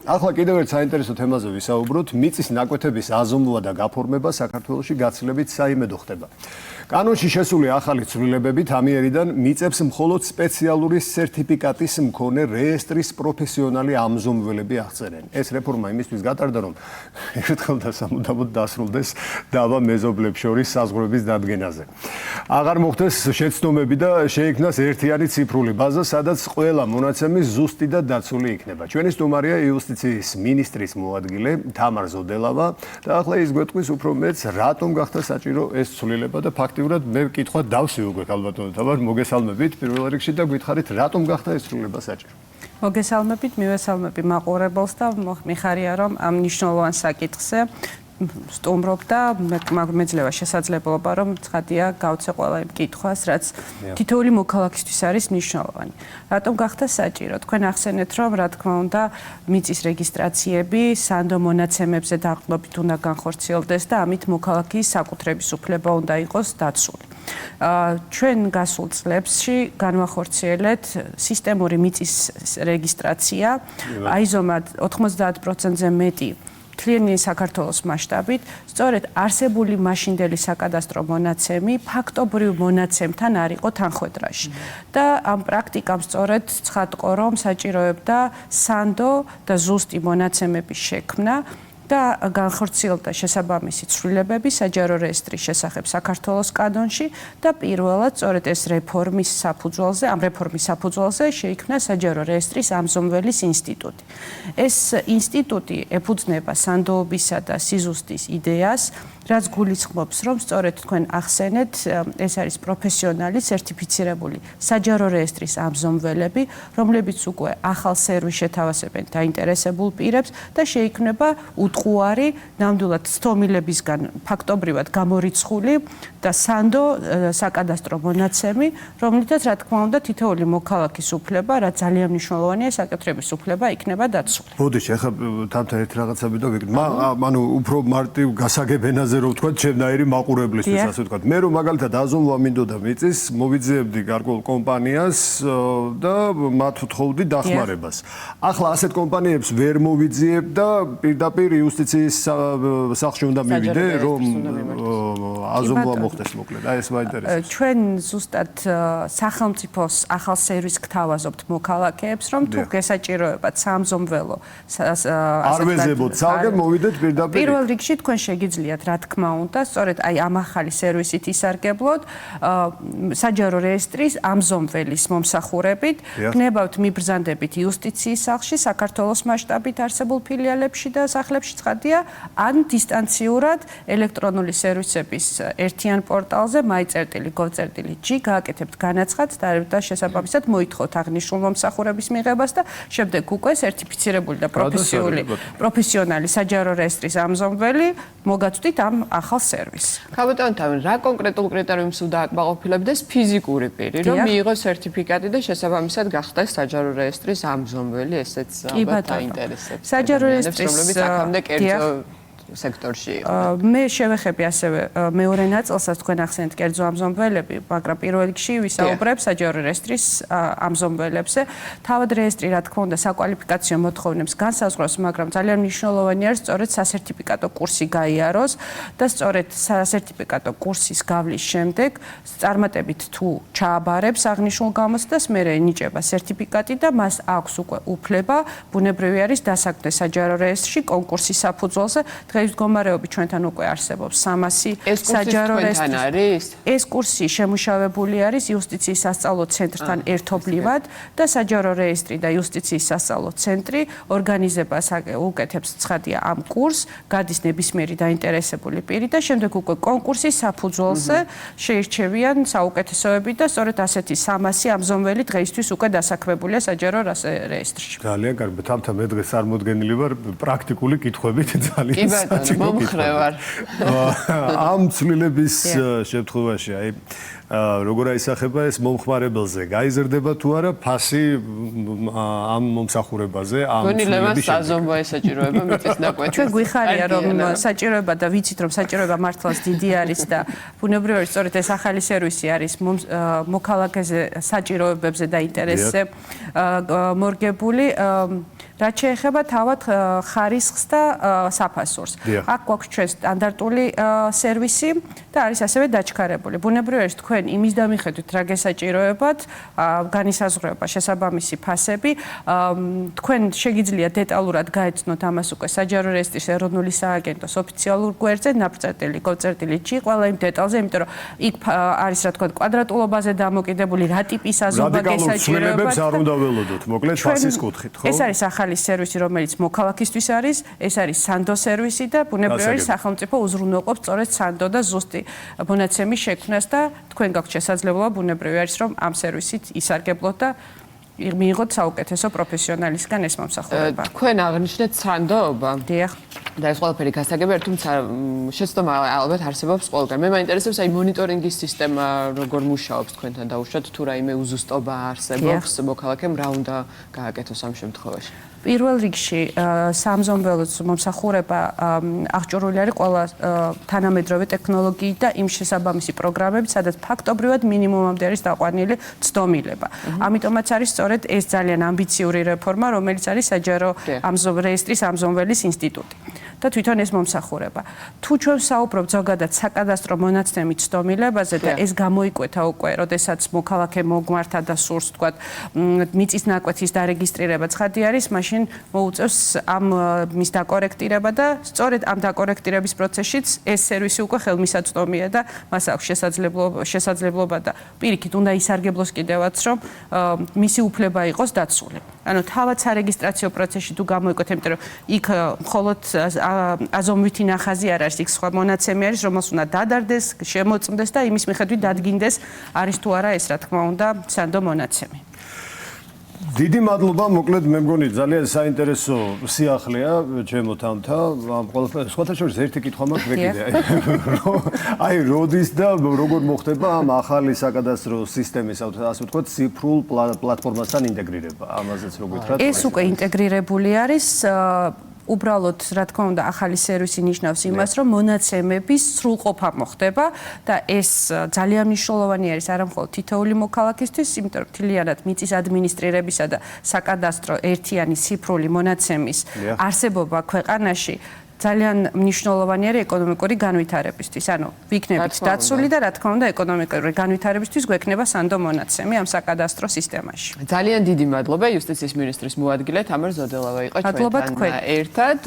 ახლა კიდევ ერთ საინტერესო თემაზე ვისაუბროთ. მიწის ნაკვეთების აზომვა და გაფორმება საქართველოში გაცილებით საიმედო ხდება. კანონში შესული ახალი ცვლილებებით ამიერიდან მიწებს მხოლოდ სპეციალური სერტიფიკატის მქონე რეესტრის პროფესიონალი ამზომველები აღწერენ. ეს რეფორმა იმისთვის გატარდა, რომ ერთხელ და სამუდამოდ დასრულდეს დავა მეზობლებს შორის საზღვრების დადგენაზე. აღარ მოხდეს შეცდომები და შეიქმნას ერთიანი ციფრული ბაზა, სადაც ყველა მონაცემი ზუსტი და დაცული იქნება. ჩვენი სტუმარია იუსტიციის მინისტრის მოადგილე თამარ ზოდელავა და ახლა ის გვეტყვის უფრო მეტს, რატომ გახდა საჭირო ეს ცვლილება და ფაქტიურად მე ვკითხვა დავსვი უკვე ქალბატონო თამარ, მოგესალმებით პირველ რიგში და გითხარით, რატომ გახდა ეს ცვლილება საჭირო. მოგესალმებით, მივესალმები მაყურებელს და მიხარია რომ ამ მნიშვნელოვან საკითხზე სტუმრობ და მეძლევა შესაძლებლობა რომ ცხადია გავცე ყველა იმ კითხვას, რაც თითოეული მოქალაქისთვის არის მნიშვნელოვანი. რატომ გახდა საჭირო? თქვენ ახსენეთ რომ რა თქმა უნდა მიწის რეგისტრაციები სანდო მონაცემებზე დაყრდნობით უნდა განხორციელდეს და ამით მოქალაქის საკუთრების უფლება უნდა იყოს დაცული. ჩვენ გასულ წლებში განვახორციელეთ სისტემური მიწის რეგისტრაცია, აიზომად 90%-ზე მეტი მთლიანი საქართველოს მასშტაბით, სწორედ არსებული მაშინდელი საკადასტრო მონაცემი ფაქტობრივ მონაცემთან არ იყო თანხვედრაში. და ამ პრაქტიკამ სწორედ ცხადყო, რომ საჭიროებდა სანდო და ზუსტი მონაცემების შექმნა და განხორციელდა შესაბამისი ცვლილებები საჯარო რეესტრის შესახებ საქართველოს კანონში და პირველად სწორედ ეს რეფორმის საფუძველზე შეიქმნა საჯარო რეესტრის ამზომველის ინსტიტუტი. ეს ინსტიტუტი ეფუძნება სანდოობისა და სიზუსტის იდეას, რაც გულისხმობს, რომ სწორედ თქვენ ახსენეთ, ეს არის პროფესიონალი, სერტიფიცირებული საჯარო რეესტრის ამზომველები, რომლებიც უკვე ახალ სერვისს შეთავაზებენ დაინტერესებულ პირებს და შეიქმნება უტყუარი, ნამდვილად სტომილებისგან ფაქტობრივად გამორიცხული და სანდო საკადასტრო მონაცემი, რომლითაც რა თქმა უნდა თითოეული მოქალაქის უფლება, რაც ძალიან მნიშვნელოვანია, საკუთრების უფლება იქნება დაცული. ბოდიში, ახლა თამთა ერთ რაღაცები და ვიგდ. ანუ უფრო მარტივ გასაგებ ენაზე რომ ვთქვათ, ჩემნაირი მაყურებლისთვის, ასე ვთქვათ. მე რომ მაგალითად აზომვა მინდოდა მიწის, მოვიძიებდი გარკვეულ კომპანიას და მათ ვთხოვდი დახმარებას. ახლა ასეთ კომპანიებს ვერ მოვიძიებ და პირდაპირ იუსტიციის სახლში უნდა მივიდე, რომ აზომვა მოხდეს მოკლედ. აი ეს მაინტერესებს. ჩვენ ზუსტად სახელმწიფოს ახალ სერვისს გთავაზობთ მოქალაქეებს, რომ თუ გესაჭიროებათ საამზომველო არ ვეზებოთ ცალკე, მოვიდეთ პირდაპირ. პირველ რიგში თქვენ შეგიძლიათ რა თქმა უნდა, სწორედ აი ამ ახალი სერვისით ისარგებლოთ საჯარო რეესტრის ამზომველის მომსახურებით, გნებავთ მიბრძანდებით იუსტიციის სახლში, საქართველოს მასშტაბით არსებულ ფილიალებში და სახლებში ცხადია, ან დისტანციურად ელექტრონული სერვისების ერთიან პორტალზე my.gov.g გააკეთებთ განაცხადს და შესაბამისად მოითხოვთ აღნიშნულ მომსახურების მიღებას და შემდეგ უკვე სერტიფიცირებული და პროფესიონალი საჯარო რეესტრის ამზომველი მოგაწვდით ამ ახალ სერვისს. ქალბატონო თამარ, რა კონკრეტულ კრიტერიუმს უნდა აკმაყოფილებდეს ფიზიკური პირი, რომ მიიღოს სერტიფიკატი და შესაბამისად გახდეს საჯარო რეესტრის ამზომველი, ესეც ალბათ დაინტერესებს. საჯარო რეესტრის აქამდე კერძო სექტორში იყო. მე შევეხები ასევე მეორე ნაწილსაც თქვენ ახსენეთ კერძო ამზომველები, მაგრამ პირველ რიგში ვისაუბრებ საჯარო რეესტრის ამზომველებზე. თავად რეესტრი რა თქმა უნდა საკვალიფიკაციო მოთხოვნებს განსაზღვრავს, მაგრამ ძალიან მნიშვნელოვანი არის სწორედ სასერტიფიკატო კურსი გაიაროს და სწორედ სასერტიფიკატო კურსის გავლის შემდეგ წარმატებით თუ ჩააბარებს აღნიშნულ გამოცდას, მერე ენიჭება სერტიფიკატი და მას აქვს უკვე უფლება, ბუნებრივი არის დასაქმდეს საჯარო რეესტრში კონკურსის საფუძველზე. დღეის მდგომარეობით ჩვენთან უკვე არსებობს 300 საჯარო რეესტრის. ეს კურსი შემუშავებული არის იუსტიციის სასწავლო ცენტრთან ერთობლივად და საჯარო რეესტრი და იუსტიციის სასწავლო ცენტრი ორგანიზებას უკეთებს ცხადია ამ კურსს, გადის ნებისმიერი დაინტერესებული პირი და შემდეგ უკვე კონკურსის საფუძველზე შეირჩევიან საუკეთესოები და სწორედ ასეთი 300 ამზომველი დღეისთვის უკვე დასაქმებულია საჯარო რეესტრში. ძალიან კარგი, თამთა მე დღეს წარმოდგენილი ვარ პრაქტიკული კითხვებით ძალიან მომხრევარ. ამ ცვლილების შემთხვევაში, აი როგორ აისახება ეს მომხმარებელზე, გაიზრდება თუ არა ფასი ამ მომსახურებაზე, ამ გონილებას საზომვა ესაჭიროება მიწის ნაკვეთი. ჩვენ გვიხარია რომ საჭიროება და ვიცით რომ საჭიროება მართლაც დიდი არის და ბუნებრივად სწორედ ეს ახალი სერვისი არის მოქალაქეზე საჭიროებებზე და ინტერესზე მორგებული. რაც შეეხება თავად ხარისხს და საფასურს. აქ გვაქვს ჩვენ სტანდარტული სერვისი და არის ასევე დაჩქარებული. ბუნებრივად თქვენ იმის დამიხედვით რა გესაჭიროებათ, განისაზღვრება შესაბამისი ფასები. თქვენ შეგიძლიათ დეტალურად გაეცნოთ ამას უკვე საჯარო რეესტრის ეროვნული სააგენტოს ოფიციალურ გვერდზე, ნაპრწეთელი G, ყველა იმ დეტალზე, იმიტომ რომ იქ არის რა თქვა კვადრატულობაზე დამოკიდებული რა ტიპის აზომვა გესაჭიროებათ. არ უნდა ველოდოთ, მოკლედ ფასის კუთხით, ხო? ეს არის ახალი სერვისი, რომელიც მოქალაქისთვის არის, ეს არის სანდო სერვისი და ბუნებრივად სახელმწიფო უზრუნველყოფს სწორედ სანდო და ზუსტი მონაცემის შექმნას და თქვენ გაქვთ შესაძლებლობა ბუნებრივად არის, რომ ამ სერვისით ისარგებლოთ და მიიღოთ საუკეთესო პროფესიონალისგან ეს მომსახურება. თქვენ აღნიშნეთ სანდოობა. დიახ. და ეს ყველაფერი გასაგებია, თუმცა შეცდომა ალბათ არსებობს ყველგან. მე მაინტერესებს აი მონიტორინგის სისტემა როგორ მუშაობს თქვენთან დაუშვათ თუ რაიმე უზუსტობა არსებობს მოქალაქემ რა უნდა გააკეთოს ამ შემთხვევაში. პირველ რიგში სამზომველოს მომსახურება აღჭურვილი არის ყველა თანამედროვე ტექნოლოგიით და იმ შესაბამისი პროგრამებით, სადაც ფაქტობრივად მინიმუმამდე არის დაყვანილი ცდომილება. ამიტომაც არის სწორედ ეს ძალიან ამბიციური რეფორმა, რომელიც არის საჯარო რეესტრის ამზომველის ინსტიტუტი. და თვითონ ეს მომსახურება. თუ ჩვენ საუბრობთ ზოგადად საკადასტრო მონაცემით ცდომილებაზე და ეს გამოიკვეთა უკვე, როდესაც მოქალაქე მოგმართა და სურს, თქვათ, მიწის ნაკვეთის დარეგისტრირება ცხადი არის, მაშინ მოუწევს ამ მის დაკორექტირება და სწორედ ამ დაკორექტირების პროცესშიც ეს სერვისი უკვე ხელმისაწვდომია და მას აქვს შესაძლებლობა და პირიქით უნდა ისარგებლოს კიდევაც, რომ მისი უფლება იყოს დაცული. ანუ თავად სარეგისტრაციო პროცესში თუ გამოიკვეთა, იმიტომ რომ იქ მხოლოდ აზომვითი ნახაზი არ არის, იქ სხვა მონაცემი არის, რომელსაც უნდა დადარდეს, შემოწმდეს და იმის მიხედვით დადგინდეს, არის თუ არა ეს რა თქმა უნდა სანდო მონაცემი. დიდი მადლობა, მოკლედ მე მგონი ძალიან საინტერესო სიახლეა ჩემო თამთა. ამ ყველაფერს სხვათა შორის ერთი კითხვა მაქვს ვეკიდე. აი, როდის და როგორ მოხდება ამ ახალი საკადასტრო სისტემის, ასე ვთქვათ, ციფრულ პლატფორმასთან ინტეგრირება? ამაზეც რო გითხრათ. ეს უკვე ინტეგრირებული არის. უბრალოდ, რა თქმა უნდა, ახალი სერვისი ნიშნავს იმას, რომ მონაცემების სრულყოფა მოხდება და ეს ძალიან მნიშვნელოვანი არის არა მხოლოდ თითოეული მოქალაქისთვის, იმიტომ რომ მთლიანად მიწის ადმინისტრირებისა და საკადასტრო ერთიანი ციფრული მონაცემის არსებობა ქვეყანაში ძალიან მნიშვნელოვანი არის ეკონომიკური განვითარებისთვის. ანუ ვიქნებით დაცული და რა თქმა უნდა ეკონომიკური განვითარებისთვის გვექნება სანდო მონაცემი ამ საკადასტრო სისტემაში. ძალიან დიდი მადლობა იუსტიციის მინისტრის მოადგილე თამარ ზოდელავა იყო ჩვენთან ერთად.